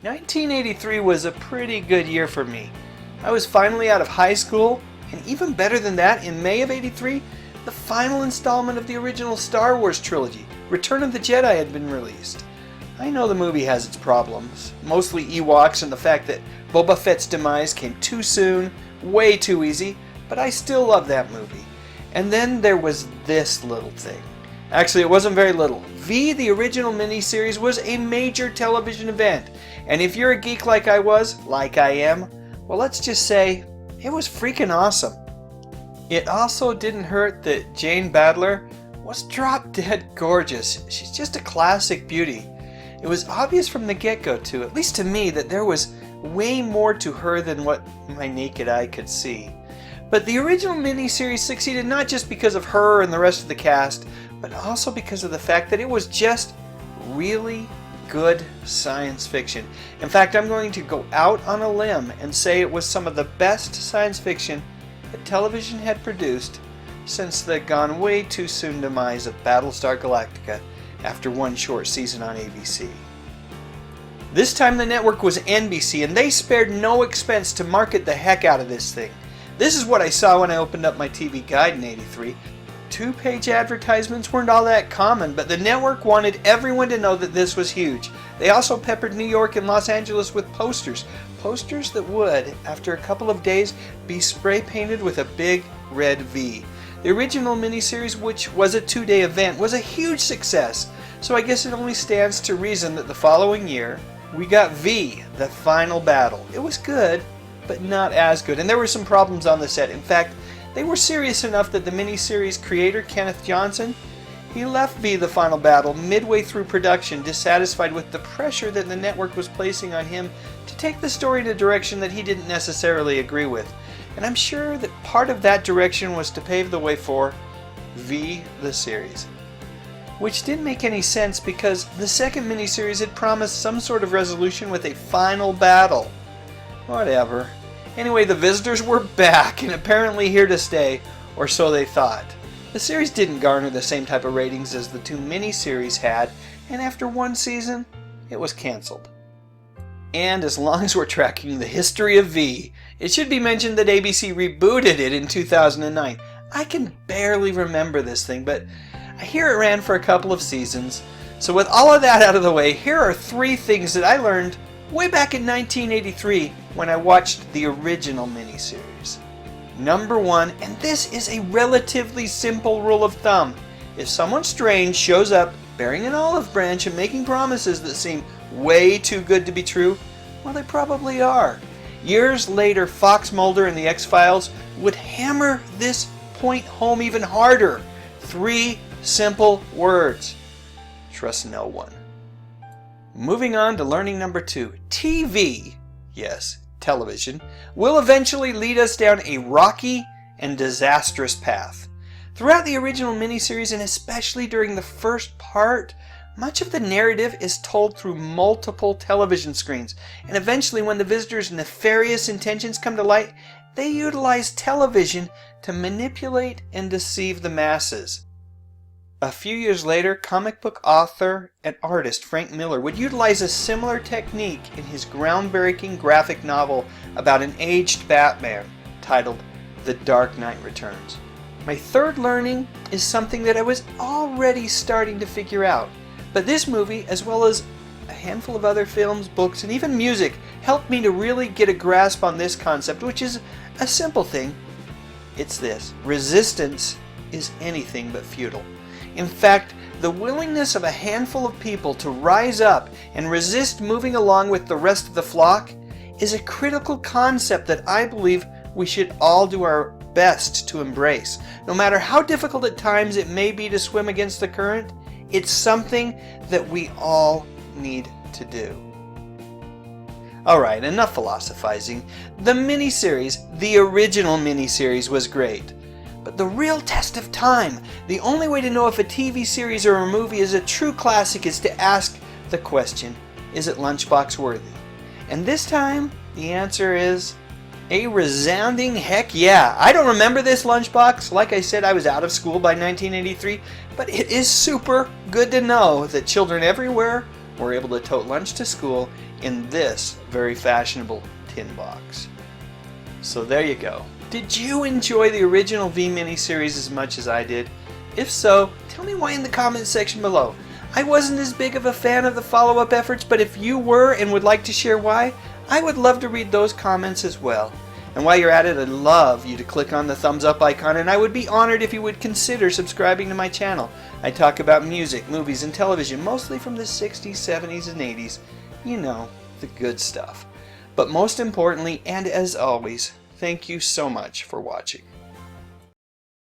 1983 was a pretty good year for me. I was finally out of high school, and even better than that, in May of '83, the final installment of the original Star Wars trilogy, Return of the Jedi, had been released. I know the movie has its problems, mostly Ewoks and the fact that Boba Fett's demise came too soon, way too easy, but I still love that movie. And then there was this little thing. Actually, it wasn't very little. V, the original miniseries, was a major television event. And if you're a geek like I was, like I am, well, let's just say, it was freaking awesome. It also didn't hurt that Jane Badler was drop dead gorgeous. She's just a classic beauty. It was obvious from the get-go, too, at least to me, that there was way more to her than what my naked eye could see. But the original miniseries succeeded not just because of her and the rest of the cast, but also because of the fact that it was just really good science fiction. In fact, I'm going to go out on a limb and say it was some of the best science fiction that television had produced since the gone way too soon demise of Battlestar Galactica after one short season on ABC. This time the network was NBC, and they spared no expense to market the heck out of this thing. This is what I saw when I opened up my TV guide in '83. 2-page advertisements weren't all that common, but the network wanted everyone to know that this was huge. They also peppered New York and Los Angeles with posters. Posters that would, after a couple of days, be spray painted with a big red V. The original miniseries, which was a 2-day event, was a huge success. So I guess it only stands to reason that the following year, we got V, the final battle. It was good, but not as good. And there were some problems on the set. In fact, they were serious enough that the miniseries creator, Kenneth Johnson, he left V, the final battle, midway through production, dissatisfied with the pressure that the network was placing on him to take the story in a direction that he didn't necessarily agree with. And I'm sure that part of that direction was to pave the way for V, the series. Which didn't make any sense because the second miniseries had promised some sort of resolution with a final battle. Whatever. Anyway, the visitors were back and apparently here to stay, or so they thought. The series didn't garner the same type of ratings as the 2 miniseries had, and after 1 season, it was canceled. And as long as we're tracking the history of V, it should be mentioned that ABC rebooted it in 2009. I can barely remember this thing, but I hear it ran for a couple of seasons. So with all of that out of the way, here are 3 things that I learned way back in 1983 when I watched the original miniseries. Number 1, and this is a relatively simple rule of thumb. If someone strange shows up bearing an olive branch and making promises that seem way too good to be true, well, they probably are. Years later, Fox Mulder and the X-Files would hammer this point home even harder. 3 simple words. Trust no one. Moving on to learning number 2. TV, yes, television, will eventually lead us down a rocky and disastrous path. Throughout the original miniseries, and especially during the first part, much of the narrative is told through multiple television screens, and eventually when the visitors' nefarious intentions come to light, they utilize television to manipulate and deceive the masses. A few years later, comic book author and artist Frank Miller would utilize a similar technique in his groundbreaking graphic novel about an aged Batman titled The Dark Knight Returns. My third learning is something that I was already starting to figure out, but this movie, as well as a handful of other films, books, and even music, helped me to really get a grasp on this concept, which is a simple thing. It's this: resistance is anything but futile. In fact, the willingness of a handful of people to rise up and resist moving along with the rest of the flock is a critical concept that I believe we should all do our best to embrace. No matter how difficult at times it may be to swim against the current, it's something that we all need to do. Alright, enough philosophizing. The miniseries, the original miniseries, was great. But the real test of time, the only way to know if a TV series or a movie is a true classic, is to ask the question, is it lunchbox worthy? And this time, the answer is a resounding heck yeah. I don't remember this lunchbox. Like I said, I was out of school by 1983, but it is super good to know that children everywhere were able to tote lunch to school in this very fashionable tin box. So there you go. Did you enjoy the original V miniseries as much as I did? If so, tell me why in the comments section below. I wasn't as big of a fan of the follow-up efforts, but if you were and would like to share why, I would love to read those comments as well. And while you're at it, I'd love you to click on the thumbs up icon, and I would be honored if you would consider subscribing to my channel. I talk about music, movies, and television, mostly from the 60s, 70s, and 80s. You know, the good stuff. But most importantly, and as always, thank you so much for watching.